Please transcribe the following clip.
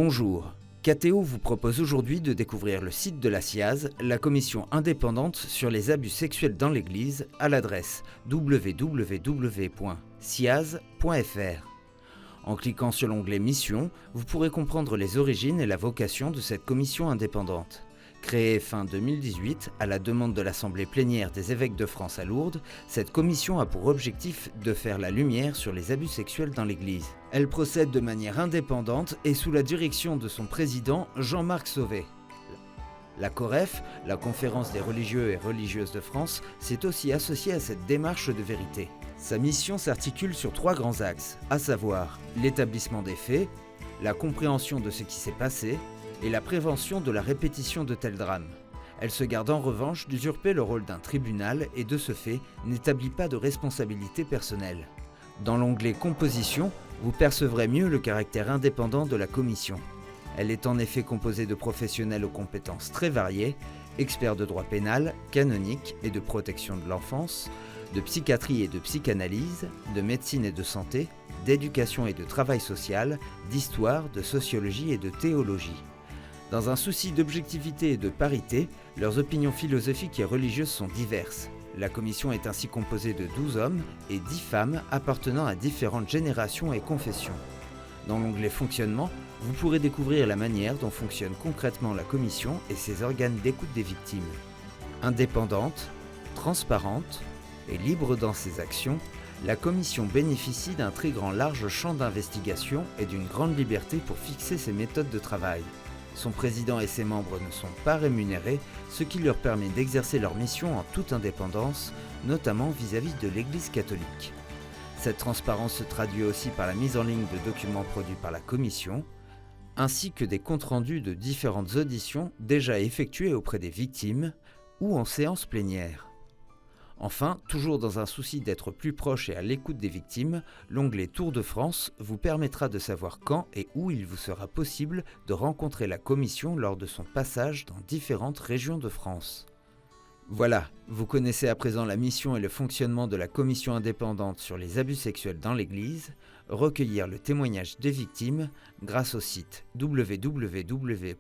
Bonjour, KTO vous propose aujourd'hui de découvrir le site de la CIAZ, la commission indépendante sur les abus sexuels dans l'Église, à l'adresse www.ciaz.fr. En cliquant sur l'onglet Mission, vous pourrez comprendre les origines et la vocation de cette commission indépendante. Créée fin 2018 à la demande de l'Assemblée plénière des évêques de France à Lourdes, cette commission a pour objectif de faire la lumière sur les abus sexuels dans l'Église. Elle procède de manière indépendante et sous la direction de son président Jean-Marc Sauvé. La COREF, la Conférence des religieux et religieuses de France, s'est aussi associée à cette démarche de vérité. Sa mission s'articule sur 3 grands axes, à savoir l'établissement des faits, la compréhension de ce qui s'est passé et la prévention de la répétition de tels drames. Elle se garde en revanche d'usurper le rôle d'un tribunal et de ce fait n'établit pas de responsabilité personnelle. Dans l'onglet Composition, vous percevrez mieux le caractère indépendant de la commission. Elle est en effet composée de professionnels aux compétences très variées, experts de droit pénal, canonique et de protection de l'enfance, de psychiatrie et de psychanalyse, de médecine et de santé, d'éducation et de travail social, d'histoire, de sociologie et de théologie. Dans un souci d'objectivité et de parité, leurs opinions philosophiques et religieuses sont diverses. La commission est ainsi composée de 12 hommes et 10 femmes appartenant à différentes générations et confessions. Dans l'onglet Fonctionnement, vous pourrez découvrir la manière dont fonctionne concrètement la commission et ses organes d'écoute des victimes. Indépendante, transparente et libre dans ses actions, la commission bénéficie d'un très large champ d'investigation et d'une grande liberté pour fixer ses méthodes de travail. Son président et ses membres ne sont pas rémunérés, ce qui leur permet d'exercer leur mission en toute indépendance, notamment vis-à-vis de l'Église catholique. Cette transparence se traduit aussi par la mise en ligne de documents produits par la commission, ainsi que des comptes rendus de différentes auditions déjà effectuées auprès des victimes ou en séance plénière. Enfin, toujours dans un souci d'être plus proche et à l'écoute des victimes, l'onglet Tour de France vous permettra de savoir quand et où il vous sera possible de rencontrer la commission lors de son passage dans différentes régions de France. Voilà, vous connaissez à présent la mission et le fonctionnement de la commission indépendante sur les abus sexuels dans l'Église, recueillir le témoignage des victimes grâce au site www.ciaz.fr.